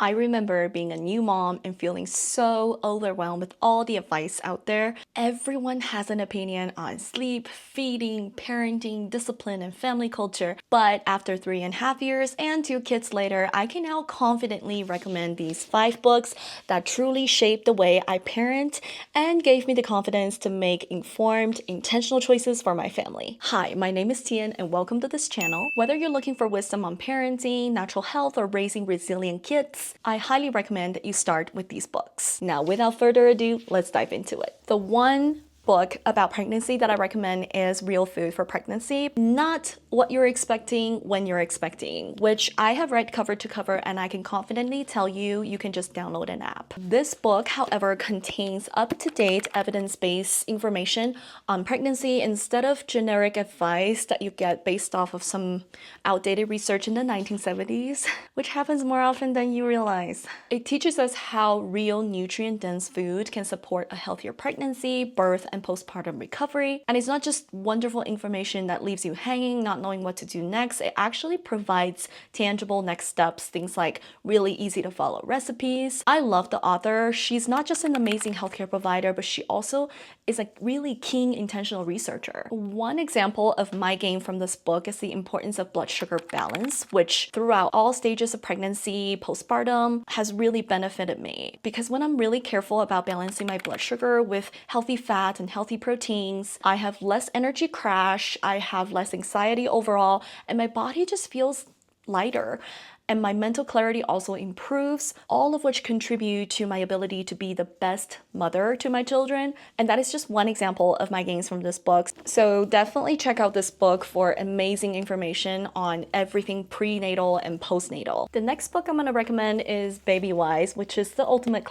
I remember being a new mom and feeling so overwhelmed with all the advice out there. Everyone has an opinion on sleep, feeding, parenting, discipline, and family culture. But after 3.5 years and 2 kids later, I can now confidently recommend these 5 books that truly shaped the way I parent and gave me the confidence to make informed, intentional choices for my family. Hi, my name is Tian and welcome to this channel. Whether you're looking for wisdom on parenting, natural health, or raising resilient kids, I highly recommend that you start with these books. Now, without further ado, let's dive into it. The one book about pregnancy that I recommend is Real Food for Pregnancy, not what you're expecting when you're expecting, which I have read cover to cover and I can confidently tell you, you can just download an app. This book, however, contains up-to-date evidence-based information on pregnancy instead of generic advice that you get based off of some outdated research in the 1970s, which happens more often than you realize. It teaches us how real nutrient-dense food can support a healthier pregnancy, birth, and postpartum recovery. And it's not just wonderful information that leaves you hanging, not knowing what to do next. It actually provides tangible next steps, things like really easy to follow recipes. I love the author. She's not just an amazing healthcare provider, but she also is a really keen intentional researcher. One example of my gain from this book is the importance of blood sugar balance, which throughout all stages of pregnancy, postpartum, has really benefited me. Because when I'm really careful about balancing my blood sugar with healthy fat and healthy proteins, I have less energy crash, I have less anxiety overall, and my body just feels lighter. And my mental clarity also improves, all of which contribute to my ability to be the best mother to my children. And that is just one example of my gains from this book. So definitely check out this book for amazing information on everything prenatal and postnatal. The next book I'm going to recommend is Babywise, which is the ultimate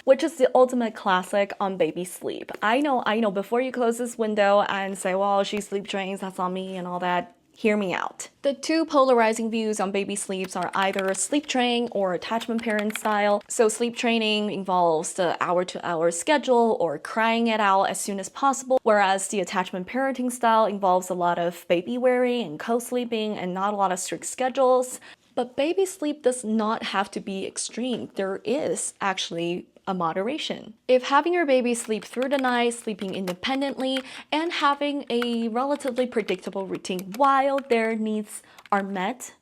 which is the ultimate classic on baby sleep. I know, before you close this window and say, well, she sleep trains, that's on me and all that, hear me out. The two polarizing views on baby sleeps are either sleep train or attachment parent style. So sleep training involves the hour-to-hour schedule or crying it out as soon as possible, whereas the attachment parenting style involves a lot of baby wearing and co-sleeping and not a lot of strict schedules. But baby sleep does not have to be extreme. There is actually a moderation. If having your baby sleep through the night, sleeping independently, and having a relatively predictable routine while their needs are met,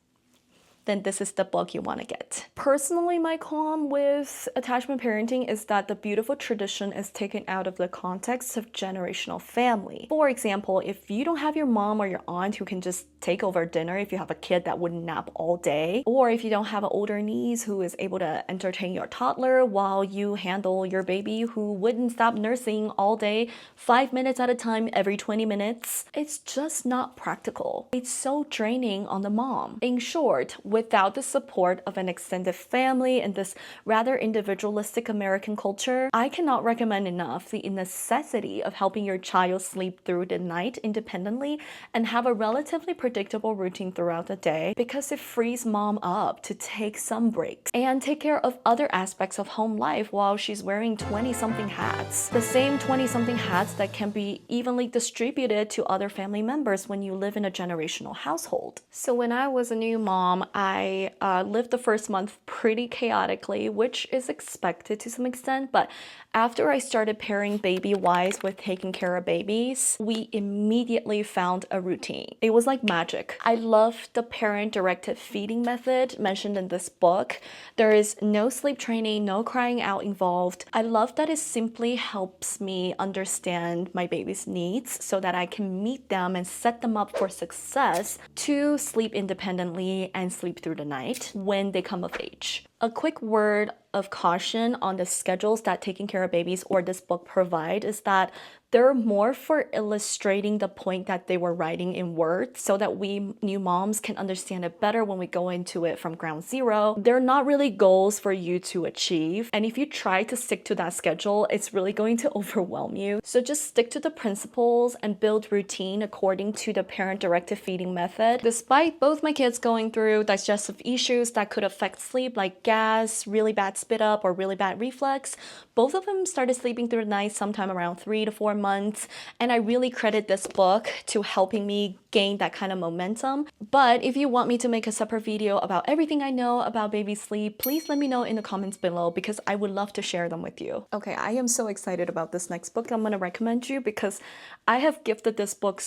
then this is the book you want to get. Personally, my qualm with attachment parenting is that the beautiful tradition is taken out of the context of generational family. For example, if you don't have your mom or your aunt who can just take over dinner if you have a kid that would nap all day, or if you don't have an older niece who is able to entertain your toddler while you handle your baby who wouldn't stop nursing all day, 5 minutes at a time every 20 minutes, it's just not practical. It's so draining on the mom. In short, without the support of an extended family in this rather individualistic American culture, I cannot recommend enough the necessity of helping your child sleep through the night independently and have a relatively predictable routine throughout the day, because it frees mom up to take some breaks and take care of other aspects of home life while she's wearing 20-something hats. The same 20-something hats that can be evenly distributed to other family members when you live in a generational household. So when I was a new mom, I lived the first month pretty chaotically, which is expected to some extent, but after I started pairing Babywise with taking care of babies, we immediately found a routine. It was like magic. I love the parent-directed feeding method mentioned in this book. There is no sleep training, no crying out involved. I love that it simply helps me understand my baby's needs so that I can meet them and set them up for success to sleep independently and sleep through the night when they come of age. A quick word of caution on the schedules that taking care of babies or this book provide is that they're more for illustrating the point that they were writing in words so that we new moms can understand it better when we go into it from ground zero. They're not really goals for you to achieve. And if you try to stick to that schedule, it's really going to overwhelm you. So just stick to the principles and build routine according to the parent-directed feeding method. Despite both my kids going through digestive issues that could affect sleep like gas, really bad spit up or really bad reflux. Both of them started sleeping through the night sometime around 3 to 4 months, and I really credit this book to helping me gain that kind of momentum. But if you want me to make a separate video about everything I know about baby sleep, please let me know in the comments below because I would love to share them with you. Okay, I am so excited about this next book I'm gonna recommend you because I have gifted this book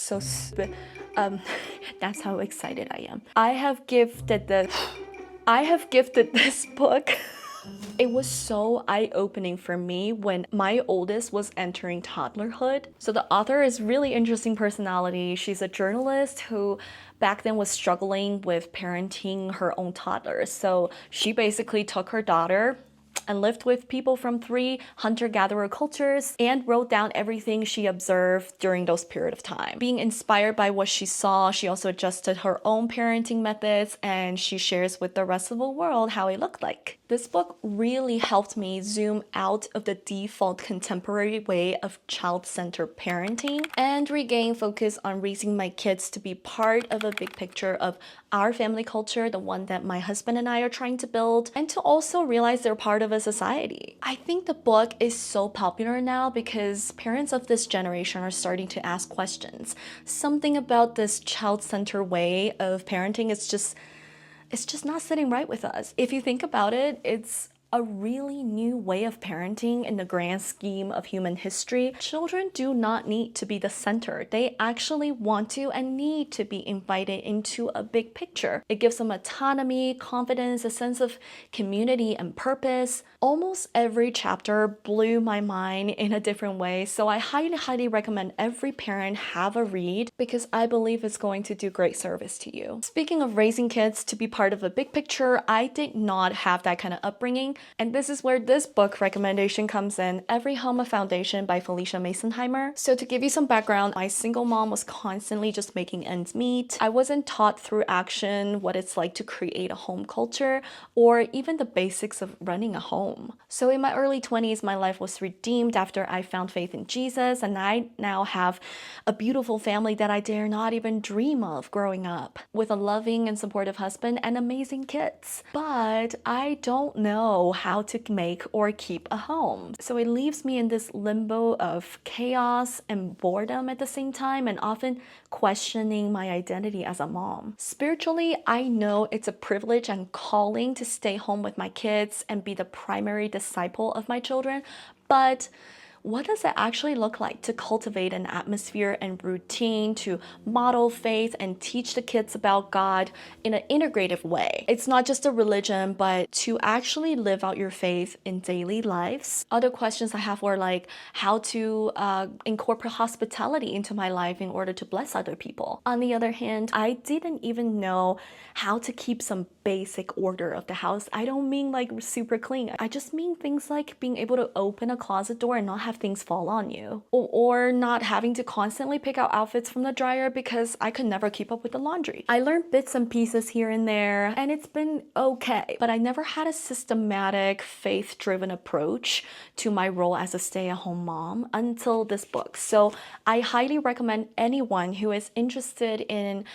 that's how excited I am. I have gifted this book. It was so eye-opening for me when my oldest was entering toddlerhood. So the author is really interesting personality. She's a journalist who back then was struggling with parenting her own toddlers. So she basically took her daughter and lived with people from 3 hunter-gatherer cultures and wrote down everything she observed during those period of time. Being inspired by what she saw, she also adjusted her own parenting methods and she shares with the rest of the world how it looked like. This book really helped me zoom out of the default contemporary way of child-centered parenting and regain focus on raising my kids to be part of a big picture of our family culture, the one that my husband and I are trying to build, and to also realize they're part of a society. I think the book is so popular now because parents of this generation are starting to ask questions. Something about this child-centered way of parenting is it's just not sitting right with us. If you think about it, it's a really new way of parenting in the grand scheme of human history. Children do not need to be the center. They actually want to and need to be invited into a big picture. It gives them autonomy, confidence, a sense of community and purpose. Almost every chapter blew my mind in a different way, so I highly recommend every parent have a read because I believe it's going to do great service to you. Speaking of raising kids to be part of a big picture, I did not have that kind of upbringing. And this is where this book recommendation comes in, Every Home a Foundation by Phylicia Masonheimer. So to give you some background, my single mom was constantly just making ends meet. I wasn't taught through action what it's like to create a home culture or even the basics of running a home. So in my early 20s, my life was redeemed after I found faith in Jesus, and I now have a beautiful family that I dare not even dream of growing up, with a loving and supportive husband and amazing kids. But I don't know how to make or keep a home. So it leaves me in this limbo of chaos and boredom at the same time, and often questioning my identity as a mom. Spiritually, I know it's a privilege and calling to stay home with my kids and be the primary disciple of my children, but what does it actually look like to cultivate an atmosphere and routine to model faith and teach the kids about God in an integrative way? It's not just a religion, but to actually live out your faith in daily lives. Other questions I have were like how to incorporate hospitality into my life in order to bless other people. On the other hand, I didn't even know how to keep some basic order of the house. I don't mean like super clean. I just mean things like being able to open a closet door and not have things fall on you, or not having to constantly pick out outfits from the dryer because I could never keep up with the laundry. I learned bits and pieces here and there, and it's been okay, but I never had a systematic, faith-driven approach to my role as a stay-at-home mom until this book. So I highly recommend anyone who is interested in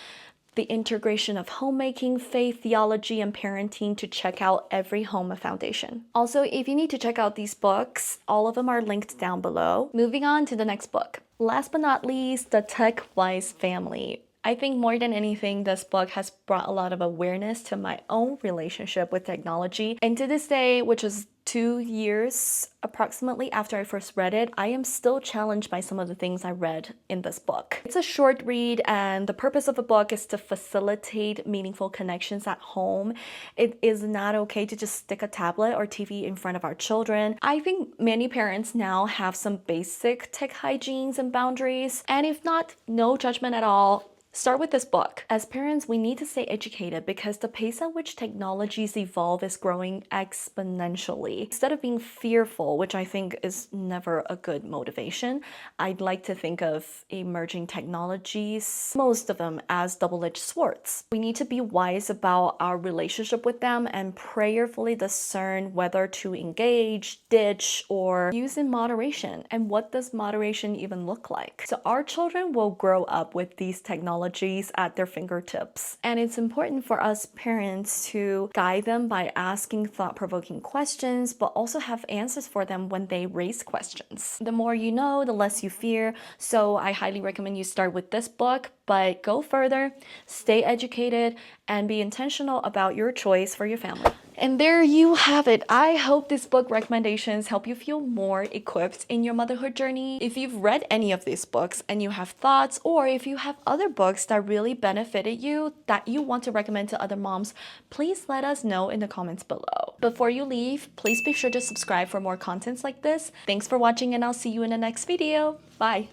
the integration of homemaking, faith, theology, and parenting to check out Every Home a Foundation. Also, if you need to check out these books, all of them are linked down below. Moving on to the next book. Last but not least, The Tech-Wise Family. I think more than anything, this book has brought a lot of awareness to my own relationship with technology. And to this day, which is 2 years approximately after I first read it, I am still challenged by some of the things I read in this book. It's a short read, and the purpose of the book is to facilitate meaningful connections at home. It is not okay to just stick a tablet or TV in front of our children. I think many parents now have some basic tech hygienes and boundaries, and if not, no judgment at all. Start with this book. As parents, we need to stay educated because the pace at which technologies evolve is growing exponentially. Instead of being fearful, which I think is never a good motivation, I'd like to think of emerging technologies, most of them as double-edged swords. We need to be wise about our relationship with them and prayerfully discern whether to engage, ditch, or use in moderation. And what does moderation even look like? So our children will grow up with these technologies technologies at their fingertips. And it's important for us parents to guide them by asking thought-provoking questions, but also have answers for them when they raise questions. The more you know, the less you fear. So I highly recommend you start with this book, but go further, stay educated, and be intentional about your choice for your family. And there you have it. I hope these book recommendations help you feel more equipped in your motherhood journey. If you've read any of these books and you have thoughts, or if you have other books that really benefited you that you want to recommend to other moms, please let us know in the comments below. Before you leave, please be sure to subscribe for more contents like this. Thanks for watching, and I'll see you in the next video. Bye.